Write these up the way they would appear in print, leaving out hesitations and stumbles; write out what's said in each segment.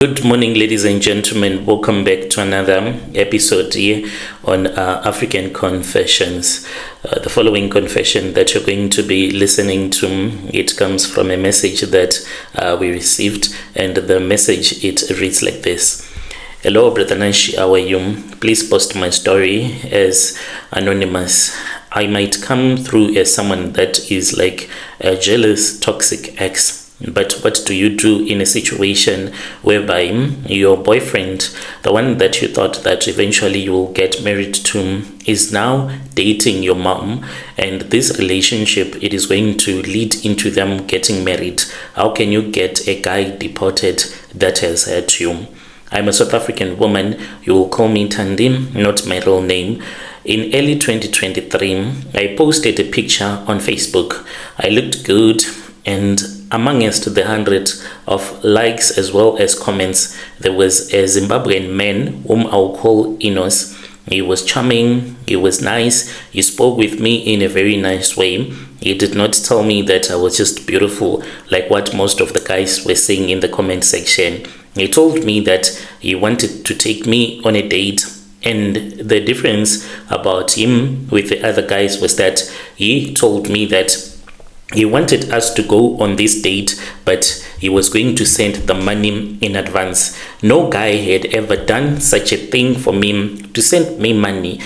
Good morning, ladies and gentlemen. Welcome back to another episode here on African Confessions. The following confession that you're going to be listening to, it comes from a message that we received, and the message, it reads like this. Hello, Brother Nanshi, how are you? Please post my story as anonymous. I might come through as someone that is like a jealous, toxic ex. But what do you do in a situation whereby your boyfriend, the one that you thought that eventually you will get married to, is now dating your mom, and this relationship, it is going to lead into them getting married? How can you get a guy deported that has hurt you? I'm a South African woman. You will call me Tandim, not my real name. In early 2023, I posted a picture on Facebook. I looked good, and amongst the hundreds of likes as well as comments, there was a Zimbabwean man whom I'll call Inos. He was charming, he was nice, he spoke with me in a very nice way. He did not tell me that I was just beautiful like what most of the guys were saying in the comment section. He told me that he wanted to take me on a date, and the difference about him with the other guys was that he told me that he wanted us to go on this date, but he was going to send the money in advance. No guy had ever done such a thing for me, to send me money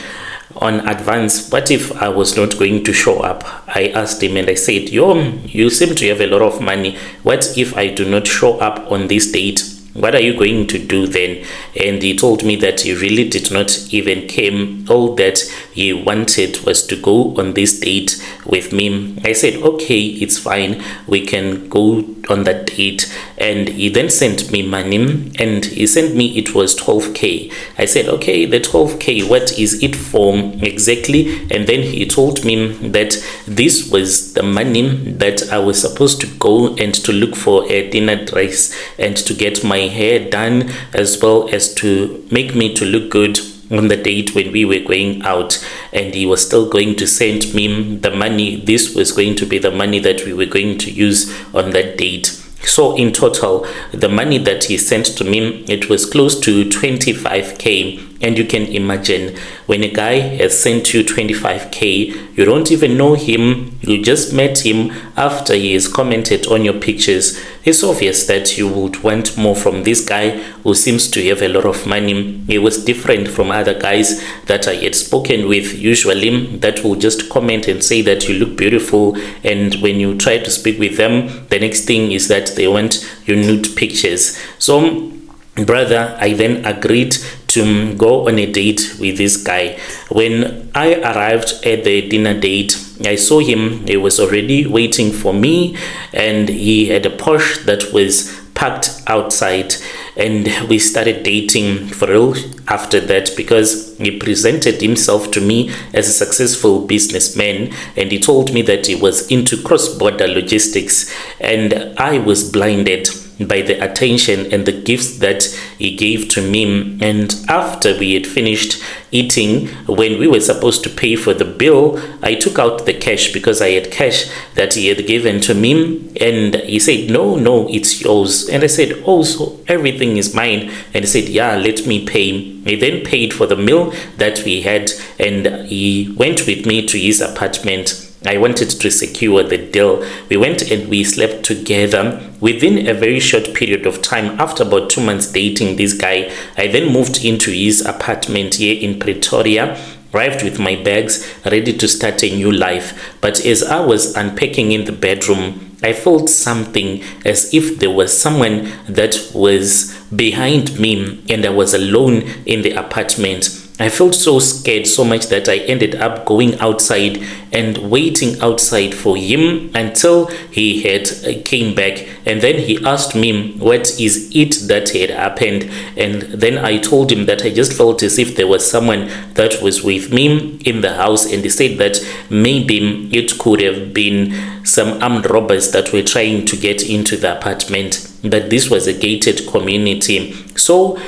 on advance. What if I was not going to show up? I asked him and I said, you seem to have a lot of money. What if I do not show up on this date? What are you going to do then? And he told me that he really did not even care. All that he wanted was to go on this date with me. I said, okay, it's fine. We can go on that date. And he then sent me money, and he sent me, it was 12K. I said, okay, the 12K, what is it for exactly? And then he told me that this was the money that I was supposed to go and to look for a dinner dress and to get my hair done, as well as to make me to look good on the date when we were going out. And he was still going to send me the money. This was going to be the money that we were going to use on that date. So in total, the money that he sent to me, it was close to 25K. And you can imagine, when a guy has sent you 25K, you don't even know him, you just met him after he has commented on your pictures. It's obvious that you would want more from this guy who seems to have a lot of money. He was different from other guys that I had spoken with, usually that will just comment and say that you look beautiful, and when you try to speak with them, the next thing is that they want your nude pictures. So brother, I then agreed to go on a date with this guy. When I arrived at the dinner date, I saw him. He was already waiting for me, and he had a Porsche that was parked outside, and we started dating for real after that, because he presented himself to me as a successful businessman, and he told me that he was into cross-border logistics, and I was blinded by the attention and the gifts that he gave to me. And after we had finished eating, when we were supposed to pay for the bill, I took out the cash because I had cash that he had given to me, and he said, no, it's yours. And I said, oh, so everything is mine? And he said, yeah, let me pay. He then paid for the meal that we had, and he went with me to his apartment. I wanted to secure the deal. We went and we slept together. Within a very short period of time, after about 2 months dating this guy, I then moved into his apartment here in Pretoria, arrived with my bags, ready to start a new life. But as I was unpacking in the bedroom, I felt something, as if there was someone that was behind me, and I was alone in the apartment. I felt so scared, so much that I ended up going outside and waiting outside for him until he had came back. And then he asked me what is it that had happened, and then I told him that I just felt as if there was someone that was with me in the house, and he said that maybe it could have been some armed robbers that were trying to get into the apartment, that this was a gated community. So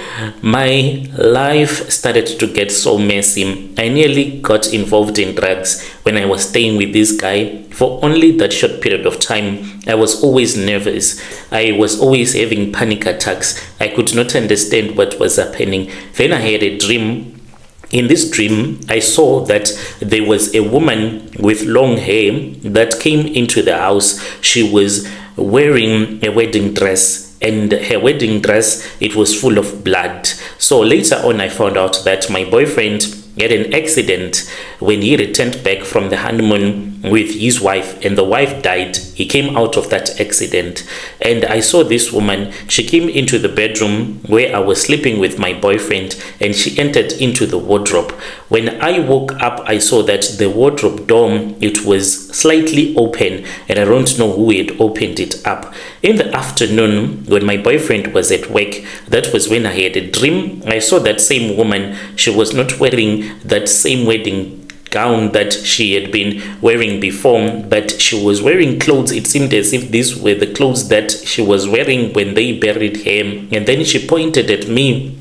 my life started to get so messy. I nearly got involved in drugs when I was staying with this guy for only that short period of time. I was always nervous. I was always having panic attacks. I could not understand what was happening. Then I had a dream. In this dream, I saw that there was a woman with long hair that came into the house. She was wearing a wedding dress, and her wedding dress, it was full of blood. So later on, I found out that my boyfriend had an accident when he returned back from the honeymoon with his wife, and the wife died. He came out of that accident, and I saw this woman. She came into the bedroom where I was sleeping with my boyfriend, and she entered into the wardrobe. When I woke up, I saw that the wardrobe door, it was slightly open, and I don't know who had opened it up. In the afternoon, when my boyfriend was at work, that was when I had a dream. I saw that same woman. She was not wearing that same wedding gown that she had been wearing before, but she was wearing clothes. It seemed as if these were the clothes that she was wearing when they buried her. And then she pointed at me,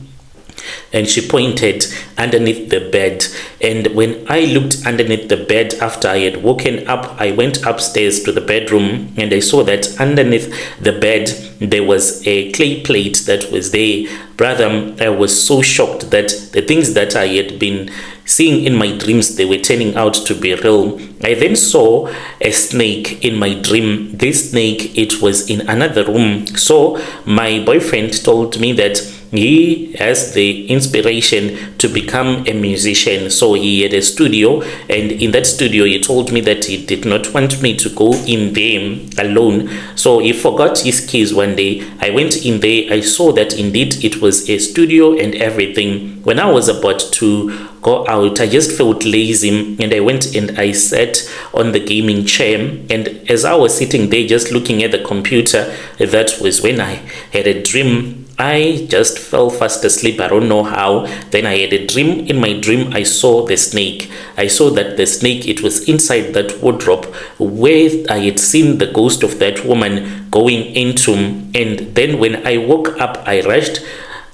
and she pointed underneath the bed. And when I looked underneath the bed after I had woken up, I went upstairs to the bedroom, and I saw that underneath the bed there was a clay plate that was there. Brother, I was so shocked that the things that I had been seeing in my dreams, they were turning out to be real. I then saw a snake in my dream. This snake, it was in another room. So my boyfriend told me that he has the inspiration to become a musician. So he had a studio, and in that studio he told me that he did not want me to go in there alone. So he forgot his keys one day. I went in there. I saw that indeed it was a studio and everything. When I was about to go out, I just felt lazy, and I went and I sat on the gaming chair. And as I was sitting there just looking at the computer, that was when I had a dream. I just fell fast asleep. I don't know how. Then I had a dream. In my dream, I saw the snake. I saw that the snake, it was inside that wardrobe where I had seen the ghost of that woman going into. And then when I woke up, I rushed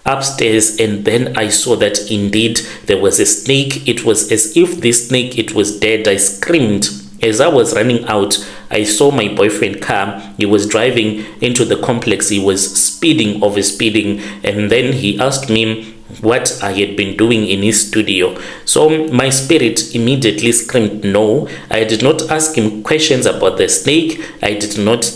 upstairs, and then I saw that indeed there was a snake. It was as if this snake, it was dead. I screamed. As I was running out, I saw my boyfriend car. He was driving into the complex. He was speeding, over speeding, and then he asked me what I had been doing in his studio. So my spirit immediately screamed no. I did not ask him questions about the snake. I did not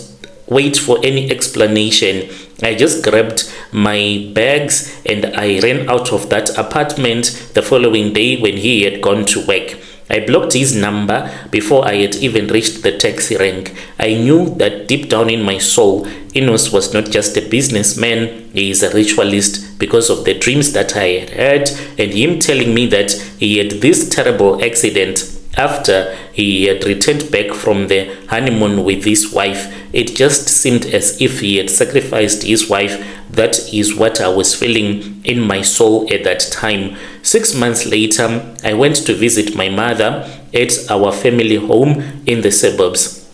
wait for any explanation. I just grabbed my bags and I ran out of that apartment the following day when he had gone to work. I blocked his number before I had even reached the taxi rank. I knew that deep down in my soul, Enos was not just a businessman, he is a ritualist, because of the dreams that I had heard and him telling me that he had this terrible accident after he had returned back from the honeymoon with his wife. It just seemed as if he had sacrificed his wife. That is what I was feeling in my soul at that time. 6 months later, I went to visit my mother at our family home in the suburbs.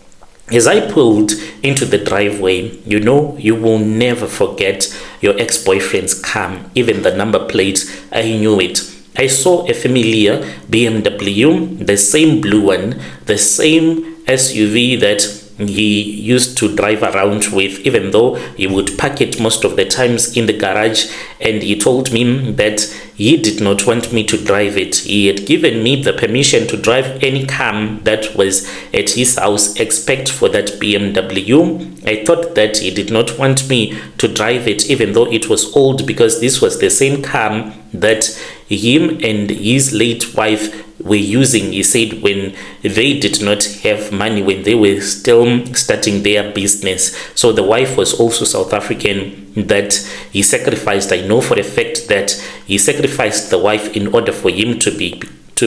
As I pulled into the driveway, you will never forget your ex-boyfriend's car, even the number plate. I knew it. I saw a familiar BMW, the same blue one, the same SUV that he used to drive around with, even though he would park it most of the times in the garage. And he told me that he did not want me to drive it. He had given me the permission to drive any car that was at his house except for that BMW. I thought that he did not want me to drive it, even though it was old, because this was the same car that him and his late wife were using. He said when they did not have money, when they were still starting their business. So the wife was also South African, that he sacrificed. I know for a fact that he sacrificed the wife in order for him to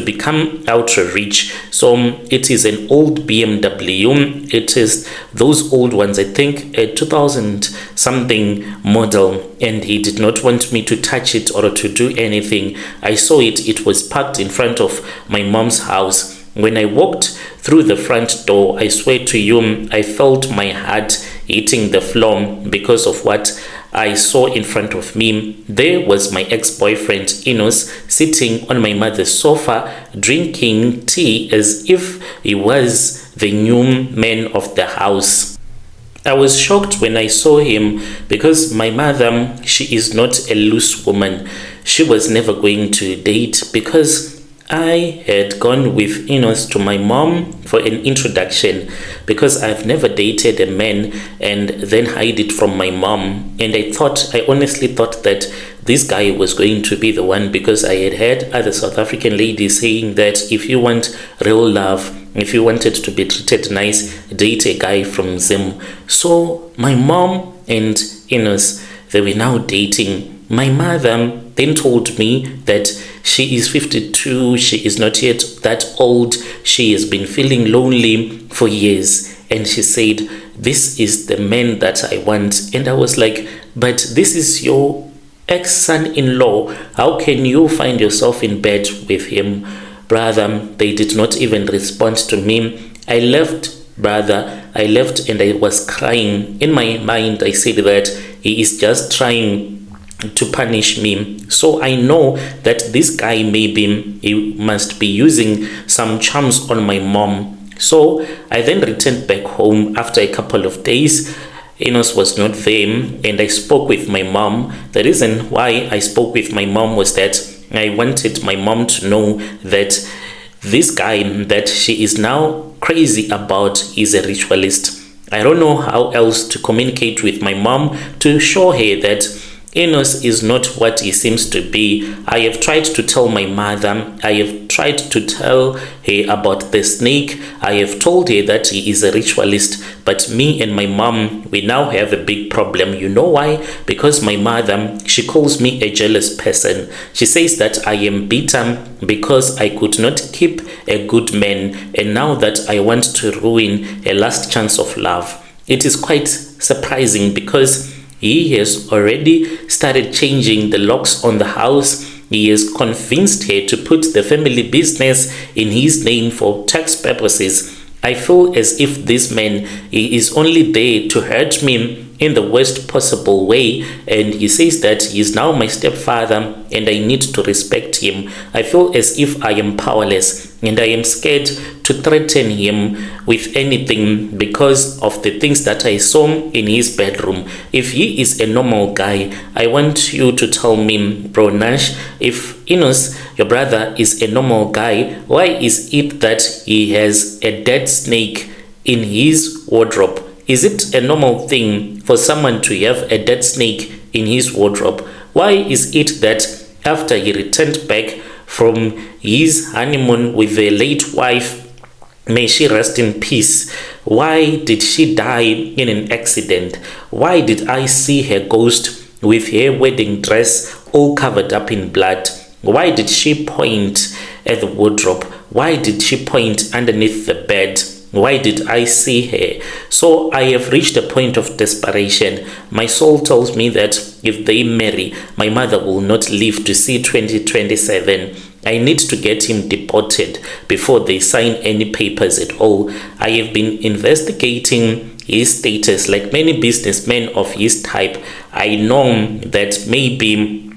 become ultra rich. So it is an old BMW. It is those old ones, I think a 2000 something model, and he did not want me to touch it or to do anything. I saw it. It was parked in front of my mom's house. When I walked through the front door, I swear to you, I felt my heart hitting the floor because of what I saw in front of me. There was my ex-boyfriend Enos sitting on my mother's sofa drinking tea as if he was the new man of the house. I was shocked when I saw him because my mother, she is not a loose woman. She was never going to date because I had gone with Enos to my mom for an introduction because I've never dated a man and then hide it from my mom. And I honestly thought that this guy was going to be the one because I had heard other South African ladies saying that if you want real love, if you wanted to be treated nice, date a guy from Zim. So my mom and Enos, they were now dating. My mother then told me that she is 52, she is not yet that old, she has been feeling lonely for years. And she said, this is the man that I want. And I was like, but this is your ex-son-in-law. How can you find yourself in bed with him? Brother, they did not even respond to me. I left and I was crying. In my mind, I said that he is just trying to punish me. So I know that this guy he must be using some charms on my mom. So I then returned back home after a couple of days. Enos was not there and I spoke with my mom. The reason why I spoke with my mom was that I wanted my mom to know that this guy that she is now crazy about is a ritualist. I don't know how else to communicate with my mom to show her that Enos is not what he seems to be. I have tried to tell my mother. I have tried to tell her about the snake. I have told her that he is a ritualist. But me and my mom, we now have a big problem. You know why? Because my mother, she calls me a jealous person. She says that I am bitter because I could not keep a good man. And now that I want to ruin a last chance of love. It is quite surprising because he has already started changing the locks on the house. He has convinced her to put the family business in his name for tax purposes. I feel as if this man, he is only there to hurt me in the worst possible way, and he says that he is now my stepfather and I need to respect him. I feel as if I am powerless and I am scared to threaten him with anything because of the things that I saw in his bedroom. If he is a normal guy, I want you to tell me, Bro Nash, if Enos, your brother, is a normal guy, why is it that he has a dead snake in his wardrobe? Is it a normal thing for someone to have a dead snake in his wardrobe? Why is it that after he returned back from his honeymoon with the late wife, may she rest in peace, why did she die in an accident? Why did I see her ghost with her wedding dress all covered up in blood? Why did she point at the wardrobe? Why did she point underneath the bed? Why did I see her? So I have reached a point of desperation. My soul tells me that if they marry, my mother will not live to see 2027. I need to get him deported before they sign any papers at all. I have been investigating his status like many businessmen of his type. I know that maybe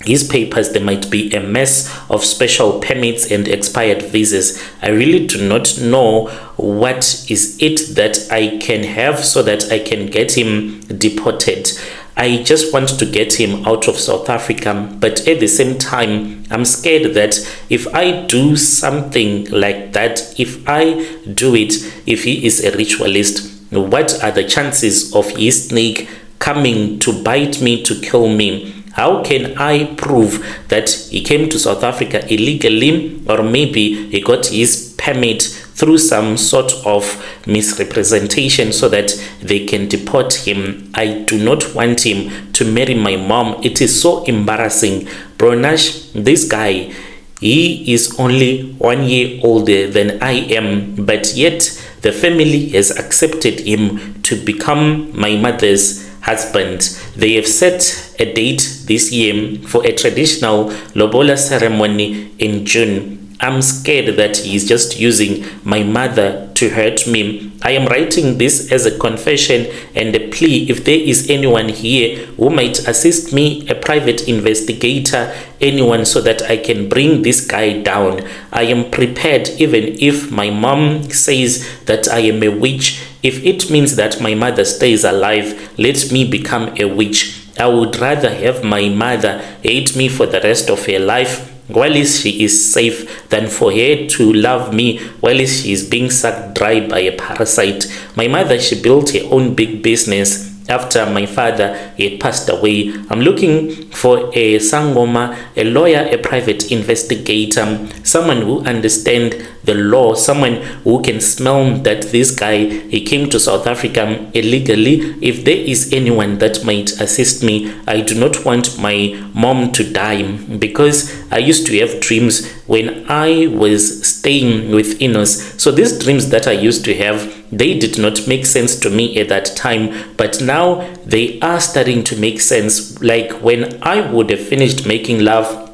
his papers, there might be a mess of special permits and expired visas. I really do not know what is it that I can have so that I can get him deported. I just want to get him out of South Africa, but at the same time, I'm scared that if I do something like that, if I do it, if he is a ritualist, what are the chances of his snake coming to bite me, to kill me? How can I prove that he came to South Africa illegally, or maybe he got his permit through some sort of misrepresentation so that they can deport him? I do not want him to marry my mom. It is so embarrassing. Bronash, this guy, he is only 1 year older than I am, but yet the family has accepted him to become my mother's husband. They have set a date this year for a traditional lobola ceremony in June. I'm scared that he's just using my mother to hurt me. I am writing this as a confession and a plea. If there is anyone here who might assist me, a private investigator, anyone, so that I can bring this guy down. I am prepared even if my mom says that I am a witch. If it means that my mother stays alive, let me become a witch. I would rather have my mother hate me for the rest of her life while she is safe than for her to love me while she is being sucked dry by a parasite. My mother, she built her own big business after my father had passed away. I'm looking for a sangoma, a lawyer, a private investigator, someone who understands the law, someone who can smell that this guy, he came to South Africa illegally. If there is anyone that might assist me, I do not want my mom to die, because I used to have dreams when I was staying with Enos. So these dreams that I used to have, they did not make sense to me at that time, but now they are starting to make sense. Like when I would have finished making love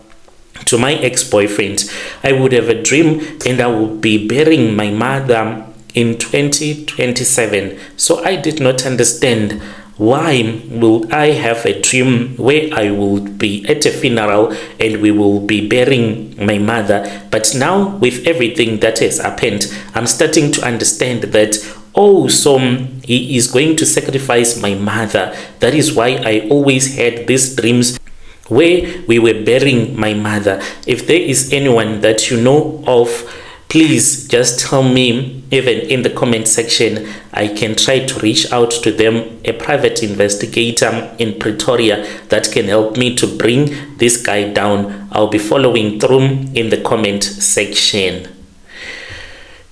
to my ex-boyfriend, I would have a dream and I would be burying my mother in 2027. So I did not understand, why will I have a dream where I will be at a funeral and we will be burying my mother? But now with everything that has happened, I'm starting to understand that, oh, so he is going to sacrifice my mother. That is why I always had these dreams where we were burying my mother. If there is anyone that you know of, please just tell me, even in the comment section. I can try to reach out to them, a private investigator in Pretoria that can help me to bring this guy down. I'll be following through in the comment section.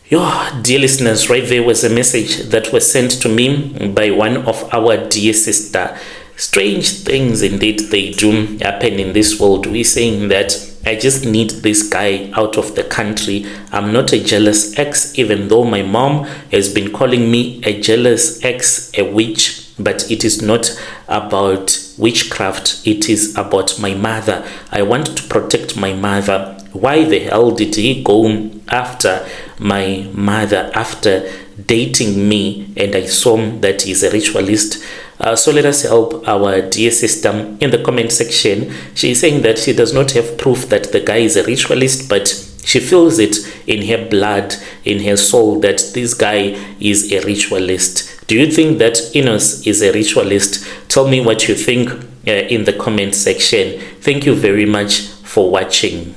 Dear listeners, right there was a message that was sent to me by one of our dear sister. Strange things indeed they do happen in this world. We're saying that I just need this guy out of the country. I'm not a jealous ex, even though my mom has been calling me a jealous ex, a witch. But it is not about witchcraft. It is about my mother. I want to protect my mother. Why the hell did he go after my mother after dating me? And I saw that he's a ritualist. So let us help our dear sister in the comment section. She is saying that she does not have proof that the guy is a ritualist, but she feels it in her blood, in her soul, that this guy is a ritualist. Do you think that Enos is a ritualist? Tell me what you think in the comment section. Thank you very much for watching.